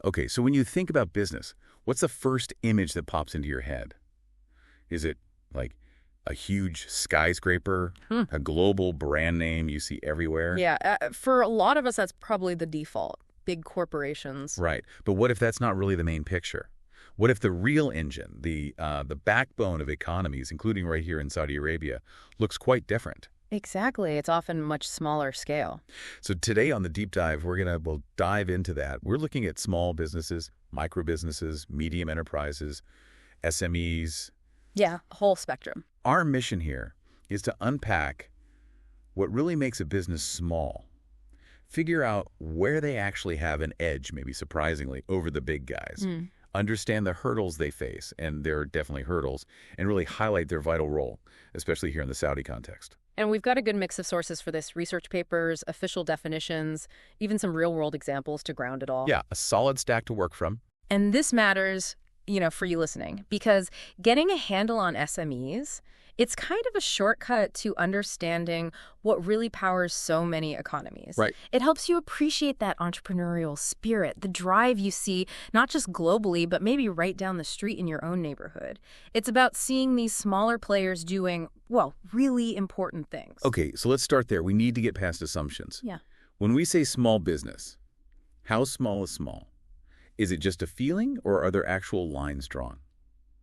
Okay, so when you think about business, what's the first image that pops into your head? Is it like a huge skyscraper, a global brand name you see everywhere? Yeah, for a lot of us, that's probably the default. Big corporations. Right. But what if that's not really the main picture? What if the real engine, the backbone of economies, including right here in Saudi Arabia, looks quite different? Exactly. It's often much smaller scale. So today on the deep dive, we'll dive into that. We're looking at small businesses, micro businesses, medium enterprises, SMEs. Yeah, whole spectrum. Our mission here is to unpack what really makes a business small. Figure out where they actually have an edge, maybe surprisingly, over the big guys. Understand the hurdles they face, and there are definitely hurdles, and really highlight their vital role, especially here in the Saudi context. And we've got a good mix of sources for this: research papers, official definitions, even some real-world examples to ground it all. Yeah, a solid stack to work from. And this matters, for you listening, because getting a handle on SMEs, it's kind of a shortcut to understanding what really powers so many economies. Right. It helps you appreciate that entrepreneurial spirit, the drive you see not just globally, but maybe right down the street in your own neighborhood. It's about seeing these smaller players doing, well, really important things. Okay, so let's start there. We need to get past assumptions. Yeah. When we say small business, how small is small? Is it just a feeling, or are there actual lines drawn?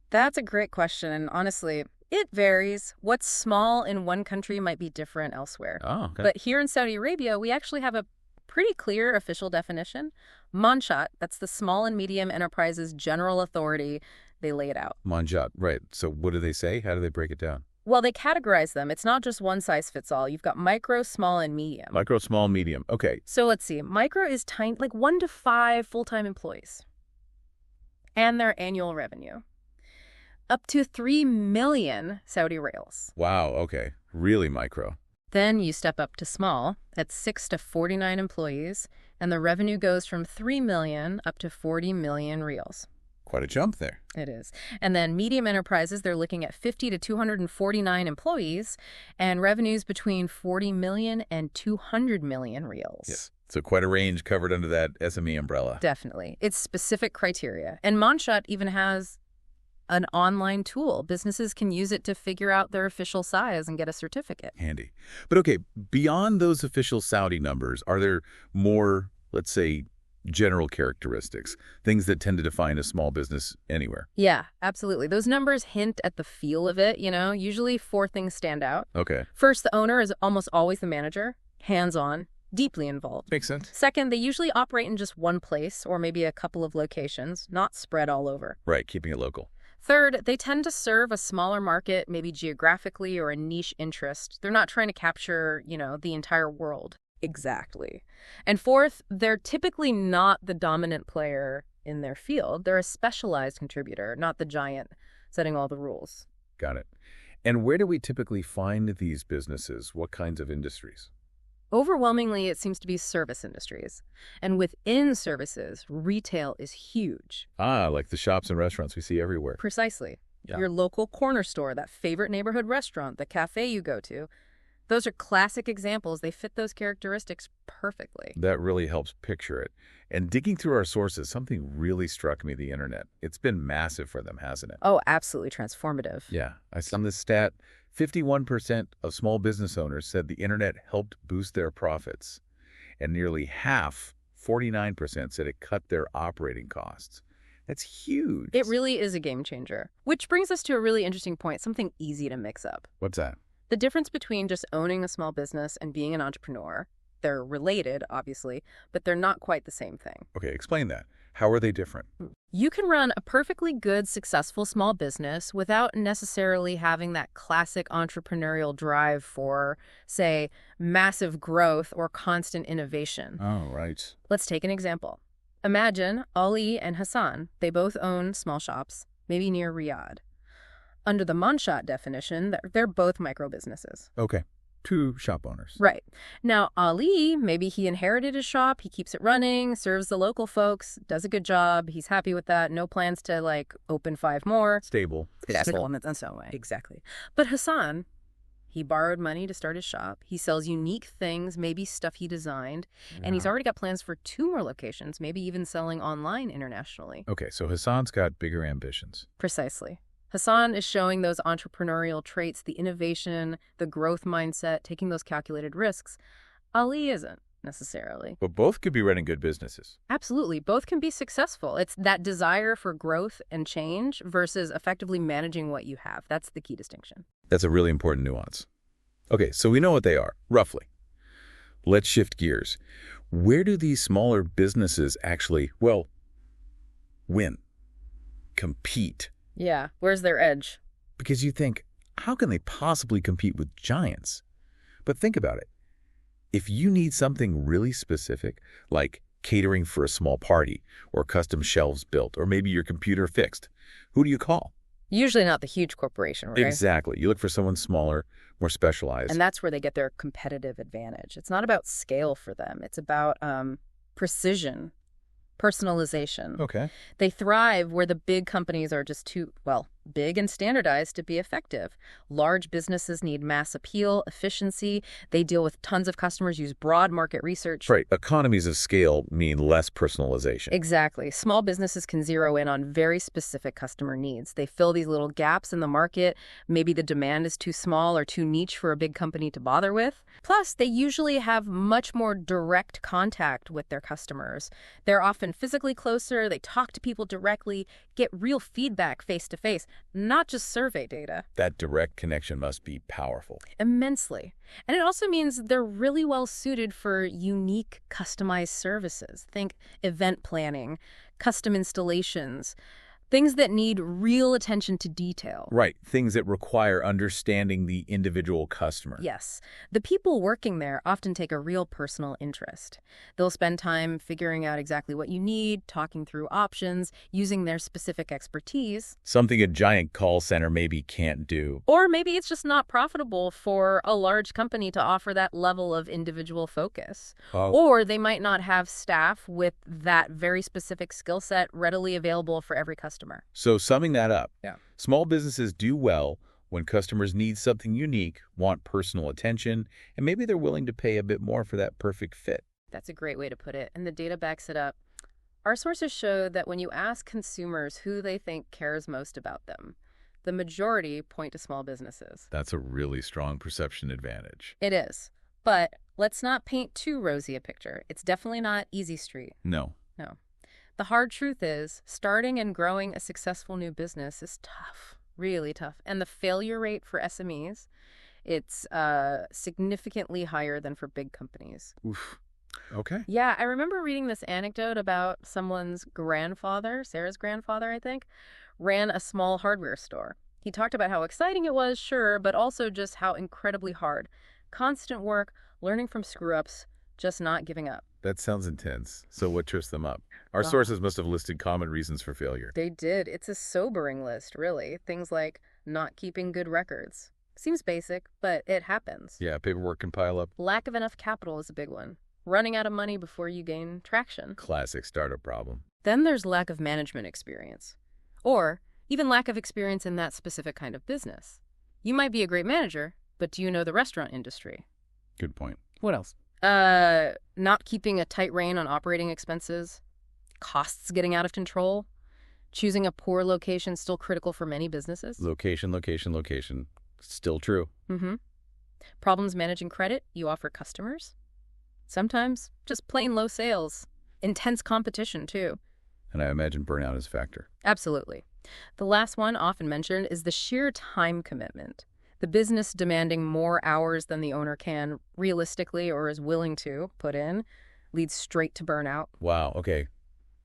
That's a great question, and honestly, it varies. What's small in one country might be different elsewhere. Oh, okay. But here in Saudi Arabia, we actually have a pretty clear official definition. Monsha'at, that's the small and medium enterprises general authority. They lay it out. Monsha'at, right. So what do they say? How do they break it down? Well, they categorize them. It's not just one size fits all. You've got micro, small, and medium. Micro, small, medium. Okay. So let's see. Micro is tiny, like 1 to 5 full-time employees. And their annual revenue. Up to 3 million Saudi riyals. Wow, okay. Really micro. Then you step up to small at 6 to 49 employees, and the revenue goes from 3 million up to 40 million riyals. Quite a jump there. It is. And then medium enterprises, they're looking at 50 to 249 employees and revenues between 40 million and 200 million riyals. Yes. So quite a range covered under that SME umbrella. Definitely. It's specific criteria. And Monsha'at even has an online tool. Businesses can use it to figure out their official size and get a certificate. Handy. But okay, beyond those official Saudi numbers, are there more, let's say, general characteristics, things that tend to define a small business anywhere? Yeah, absolutely. Those numbers hint at the feel of it, Usually 4 things stand out. Okay. First, the owner is almost always the manager, hands-on, deeply involved. Makes sense. Second, they usually operate in just one place or maybe a couple of locations, not spread all over. Right, keeping it local. Third, they tend to serve a smaller market, maybe geographically or a niche interest. They're not trying to capture, the entire world. Exactly. And fourth, they're typically not the dominant player in their field. They're a specialized contributor, not the giant setting all the rules. Got it. And where do we typically find these businesses? What kinds of industries? Overwhelmingly, it seems to be service industries. And within services, retail is huge. Ah, like the shops and restaurants we see everywhere. Precisely. Yeah. Your local corner store, that favorite neighborhood restaurant, the cafe you go to. Those are classic examples. They fit those characteristics perfectly. That really helps picture it. And digging through our sources, something really struck me: the internet. It's been massive for them, hasn't it? Oh, absolutely transformative. Yeah. I saw this stat. 51% of small business owners said the internet helped boost their profits. And nearly half, 49%, said it cut their operating costs. That's huge. It really is a game changer. Which brings us to a really interesting point, something easy to mix up. What's that? The difference between just owning a small business and being an entrepreneur. They're related, obviously, but they're not quite the same thing. Okay, explain that. How are they different? You can run a perfectly good, successful small business without necessarily having that classic entrepreneurial drive for, say, massive growth or constant innovation. Oh, right. Let's take an example. Imagine Ali and Hassan. They both own small shops, maybe near Riyadh. Under the Monsha'at definition, they're both micro businesses. Okay. 2 shop owners. Right. Now, Ali, maybe he inherited his shop, he keeps it running, serves the local folks, does a good job, he's happy with that, no plans to, open 5 more. Stable. Stable in that way. Exactly. But Hassan, He borrowed money to start his shop. He sells unique things, maybe stuff he designed. And he's already got plans for 2 more locations, maybe even selling online internationally. Okay, so Hassan's got bigger ambitions. Precisely. Hassan is showing those entrepreneurial traits, the innovation, the growth mindset, taking those calculated risks. Ali isn't, necessarily. But both could be running good businesses. Absolutely. Both can be successful. It's that desire for growth and change versus effectively managing what you have. That's the key distinction. That's a really important nuance. Okay, so we know what they are, roughly. Let's shift gears. Where do these smaller businesses actually, well, win, compete? Yeah, where's their edge? Because you think, how can they possibly compete with giants? But think about it. If you need something really specific, like catering for a small party, or custom shelves built, or maybe your computer fixed, who do you call? Usually not the huge corporation, right? Exactly. You look for someone smaller, more specialized. And that's where they get their competitive advantage. It's not about scale for them. It's about precision, personalization. Okay. They thrive where the big companies are just too, well, big and standardized to be effective. Large businesses need mass appeal, efficiency. They deal with tons of customers, use broad market research. Right. Economies of scale mean less personalization. Exactly. Small businesses can zero in on very specific customer needs. They fill these little gaps in the market. Maybe the demand is too small or too niche for a big company to bother with. Plus, they usually have much more direct contact with their customers. They're often physically closer. They talk to people directly, get real feedback face to face, not just survey data. That direct connection must be powerful. Immensely. And it also means they're really well suited for unique, customized services. Think event planning, custom installations, things that need real attention to detail. Right. Things that require understanding the individual customer. Yes. The people working there often take a real personal interest. They'll spend time figuring out exactly what you need, talking through options, using their specific expertise. Something a giant call center maybe can't do. Or maybe it's just not profitable for a large company to offer that level of individual focus. Oh. Or they might not have staff with that very specific skill set readily available for every customer. So summing that up, Yeah. Small businesses do well when customers need something unique, want personal attention, and maybe they're willing to pay a bit more for that perfect fit. That's a great way to put it, and the data backs it up. Our sources show that when you ask consumers who they think cares most about them, the majority point to small businesses. That's a really strong perception advantage. It is. But let's not paint too rosy a picture. It's definitely not easy street. No. No. The hard truth is, starting and growing a successful new business is tough, really tough. And the failure rate for SMEs, it's significantly higher than for big companies. Oof. Okay. Yeah, I remember reading this anecdote about someone's grandfather, Sarah's grandfather, I think, ran a small hardware store. He talked about how exciting it was, sure, but also just how incredibly hard. Constant work, learning from screw-ups, just not giving up. That sounds intense. So what trips them up? Our sources must have listed common reasons for failure. They did. It's a sobering list, really. Things like not keeping good records. Seems basic, but it happens. Yeah, paperwork can pile up. Lack of enough capital is a big one. Running out of money before you gain traction. Classic startup problem. Then there's lack of management experience. Or even lack of experience in that specific kind of business. You might be a great manager, but do you know the restaurant industry? Good point. What else? Not keeping a tight rein on operating expenses, costs getting out of control, choosing a poor location still critical for many businesses. Location, location, location. Still true. Mm-hmm. Problems managing credit you offer customers. Sometimes just plain low sales. Intense competition, too. And I imagine burnout is a factor. Absolutely. The last one often mentioned is the sheer time commitment. The business demanding more hours than the owner can realistically or is willing to put in leads straight to burnout. Wow, okay.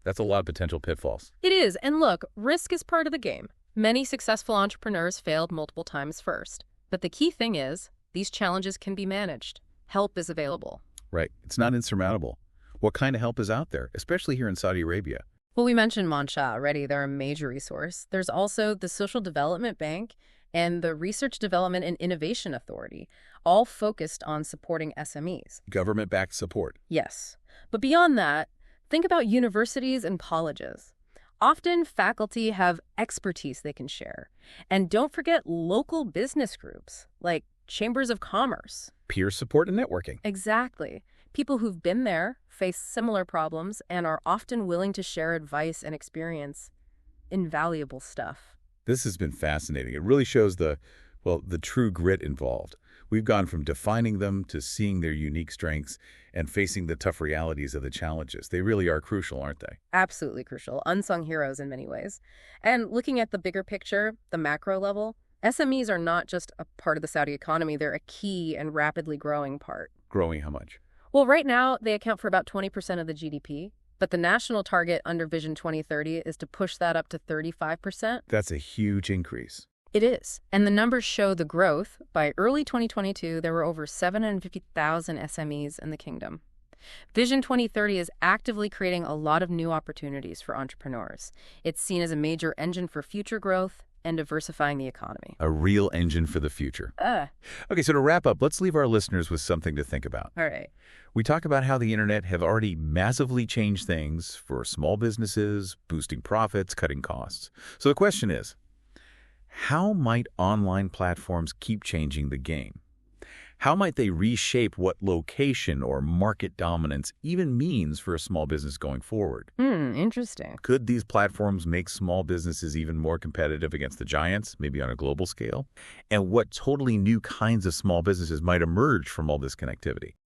That's a lot of potential pitfalls. It is. And look, risk is part of the game. Many successful entrepreneurs failed multiple times first. But the key thing is, these challenges can be managed. Help is available. Right. It's not insurmountable. What kind of help is out there, especially here in Saudi Arabia? Well, we mentioned Monsha'at already. They're a major resource. There's also the Social Development Bank and the Research Development and Innovation Authority, all focused on supporting SMEs. Government-backed support. Yes. But beyond that, think about universities and colleges. Often, faculty have expertise they can share. And don't forget local business groups, like chambers of commerce. Peer support and networking. Exactly. People who've been there face similar problems and are often willing to share advice and experience. Invaluable stuff. This has been fascinating. It really shows the true grit involved. We've gone from defining them to seeing their unique strengths and facing the tough realities of the challenges. They really are crucial, aren't they? Absolutely crucial. Unsung heroes in many ways. And looking at the bigger picture, the macro level, SMEs are not just a part of the Saudi economy. They're a key and rapidly growing part. Growing how much? Well, right now, they account for about 20% of the GDP. But the national target under Vision 2030 is to push that up to 35%. That's a huge increase. It is. And the numbers show the growth. By early 2022, there were over 750,000 SMEs in the kingdom. Vision 2030 is actively creating a lot of new opportunities for entrepreneurs. It's seen as a major engine for future growth and diversifying the economy. A real engine for the future. Okay, so to wrap up, let's leave our listeners with something to think about. All right. We talk about how the internet have already massively changed things for small businesses, boosting profits, cutting costs. So the question is, how might online platforms keep changing the game? How might they reshape what location or market dominance even means for a small business going forward? Interesting. Could these platforms make small businesses even more competitive against the giants, maybe on a global scale? And what totally new kinds of small businesses might emerge from all this connectivity?